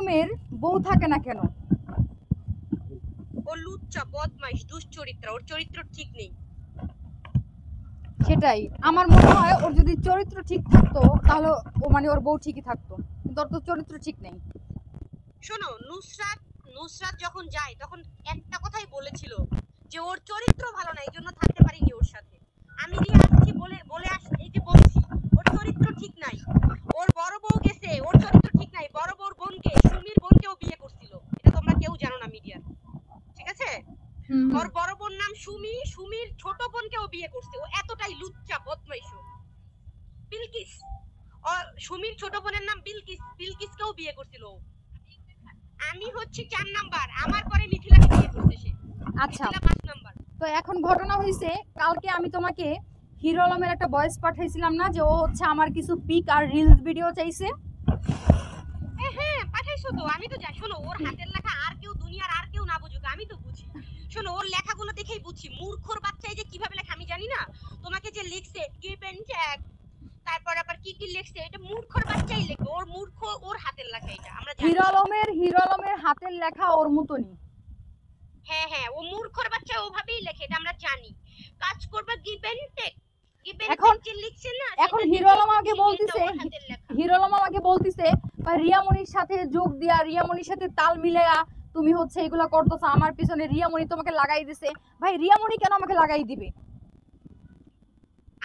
আলমের বউ থাকে না কেন? ও লুচ্চা, বদমাইশ, দুশ্চরিত্রা, ওর চরিত্র ঠিক নেই। সেটাই আমার মনে হয়, ওর যদি চরিত্র ঠিক থাকতো তাহলে ও মানে ওর বউ ঠিকই থাকতো, কিন্তু ওর তো চরিত্র ঠিক নেই। শোনো, নুসরাত যখন যায় তখন একটা কথাই বলেছিল যে ওর চরিত্র ভালো না, এই জন্য থাকতে পারিনি ওর সাথে। আমি রিয়া আসছি বলে আসছি, এই যে বলছি ওর চরিত্র ঠিক নাই। ওর বড় বউ গেছে, ওর চরিত্র ঠিক নাই। বড় বউর বোনকে, সুমির বোনকেও বিয়ে করছিল, এটা তোমরা কেউ জানো না মিডিয়ার, ঠিক আছে? ওর বড় বোন নাম সুমি, সুমির ছোট বোনকেও বিয়ে করছে। ও এতটাই লুচ্চা, বদমাইশ। বিলকিস, সুমির ছোট বোনের নাম বিলকিস, বিলকিসকেও বিয়ে করছিল। আমি হচ্ছে 4 নাম্বার, আমার পরে মিথিলাকে বিয়ে করতে সে। আচ্ছা, মিথিলা 5 নাম্বার। তো এখন ঘটনা হইছে, কালকে আমি তোমাকে হিরো আলমের একটা ভয়েস পাঠাইছিলাম না, যে ও হচ্ছে আমার কিছু পিক আর রিলস ভিডিও চাইছে। হ্যাঁ পাঠাইছো তো, আমি তো যাই। শোনো, ওর হাতের লেখা আর কেউ, দুনিয়ার আর কেউ না বুঝুক, আমি তো বুঝি। শোনো, ওর লেখাগুলো দেখেই বুঝি। মূর্খর বাচ্চাই যে কিভাবে লেখা আমি জানি না। তোমাকে যে লিখছে গিভ এন্ড টেক, তারপর আবার কি কি লিখছে, এটা মূর্খর বাচ্চাই লেখে। ওর মূর্খ, ওর হাতের লেখা এটা আমরা জানি। হিরো আলমের হাতের লেখা ওর মতনই। হ্যাঁ হ্যাঁ, ও মূর্খর বাচ্চা, ওভাবেই লেখে, এটা আমরা জানি। কাজ করবে গিভ এন্ড টেক। এখন যে লিখছে না, এখন হিরো আলম আমাকে বলতিছে রিয়ামনির সাথে যোগ দিয়া, রিয়ামনির সাথে তাল মিলায়া তুমি হচ্ছে এগুলা করতেছো, আমার পিছনে রিয়ামনি তোমাকে লাগাই দিছে। ভাই রিয়ামনি কেন আমাকে লাগাই দিবে?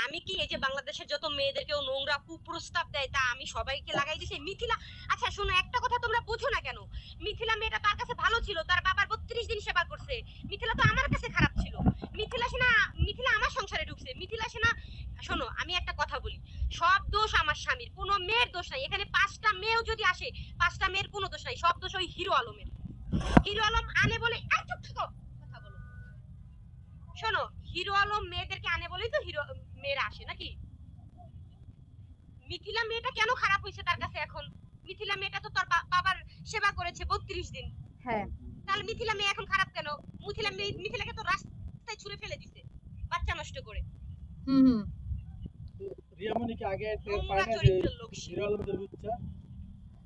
আমি কি এই যে বাংলাদেশের যত মেয়েদেরকেও নোংরা কুপ্রস্তাব দেয় তা আমি সবাইকে লাগাই দিছি? মিথিলা, আচ্ছা শোনো, একটা কথা তোমরা বুঝো না কেন? মিথিলা মেয়েটা তার কাছে ভালো ছিল, তার বাবার 32 দিন সেবা করছে। মিথিলা তো আমার কাছে খারাপ ছিল। মিথিলা আমার সংসারে ঢুকছে। মিথিলা সেনা, শোনো আমি একটা কথা বলি, সব দোষ আমার স্বামীর, কোনো মেয়ের দোষ নাই এখানে। 5টা মেয়েও যদি আসে, 5টা মেয়ের কোনো দোষ নাই, সব দোষ ওই হিরো আলমের। হিরো আলম আনে বলে চুপ থাকো, কথা বলো। শোনো, হিরো আলম মেয়েদেরকে আনে বলেই তো হিরো মেয়েরা আসে নাকি? মিথিলা মেয়েটা কেন খারাপ হয়েছে তার কাছে এখন? মিথিলা মেয়েটা তো তার বাবার সেবা করেছে 32 দিন। হ্যাঁ, তাহলে মিথিলা মেয়ে এখন খারাপ কেন? মিথিলাকে তো রাস্তায় ছুঁড়ে ফেলে দিছে বাচ্চা নষ্ট করে। রিয়ামনি কি আগে টের পায় না যে হিরো আলমের লুচ্চা?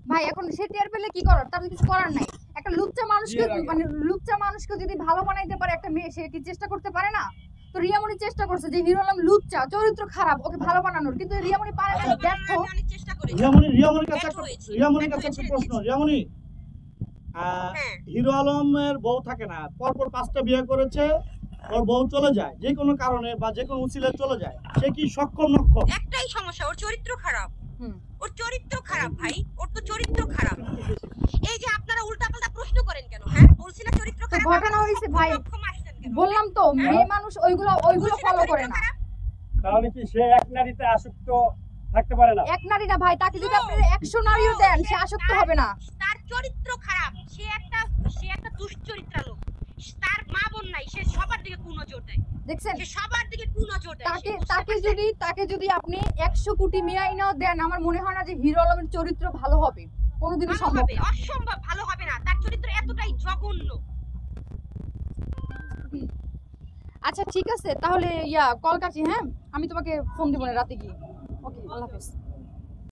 ভাই এখন সে টের পেলে কি করার, তার কিছু করার নাই। একটা লুচ্চা মানুষকে, মানে লুচ্চা মানুষকে যদি ভালো বানাইতে পারে একটা মেয়ে, সে কি চেষ্টা করতে পারে না? তো রিয়ামনি চেষ্টা করছে যে হিরো আলম লুচ্চা, চরিত্র খারাপ, ওকে ভালো বানানোর, কিন্তু রিয়ামনি পারে না, ব্যর্থ। অনেক চেষ্টা করেছি। রিয়ামনির কাছে একটা প্রশ্ন। রিয়ামনি, হিরো আলমের বউ থাকে না, পরপর 5টা বিয়ে করেছে, ওর বউ চলে যায় যে কোনো কারণে বা যে কোনো উচিলে চলে যায়, সে কি সক্ষম নক্ষম? একটাই সমস্যা, ওর চরিত্র খারাপ। ওর চরিত্র খারাপ ভাই, ওর তো চরিত্র খারাপ। এই যে আপনারা উল্টাপাল্টা প্রশ্ন করেন কেন? হ্যাঁ বলছি না চরিত্র খারাপ। ঘটনা হইছে ভাই, বললাম তো মেয়ে মানুষ ওইগুলো ফলো করে না। তাহলে কি সে এক নারীতে আসক্ত থাকতে পারে না? এক নারী না ভাই, তাকে যদি আপনি 100 নারীও দেন সে আসক্ত হবে না। তার চরিত্র খারাপ, সে একটা দুশ্চরিত্রা লোক। তার মা বোন নাই, সে সবার দিকে কুনজর দেয়। দেখছেন, সে সবার দিকে কুনজর দেয়। তাকে যদি আপনি 100 কোটি মিলাইনাও দেন, আমার মনে হয় না যে হিরো আলমের চরিত্র ভালো হবে, কোনোদিনও সম্ভব না। অসম্ভব ভালো হবে না, তার চরিত্র এতটাই জঘন্য। আচ্ছা ঠিক আছে, তাহলে কল কাটি। হ্যাঁ, আমি তোমাকে ফোন দিব না রাতে গিয়ে। ওকে, আল্লাহ হাফেজ।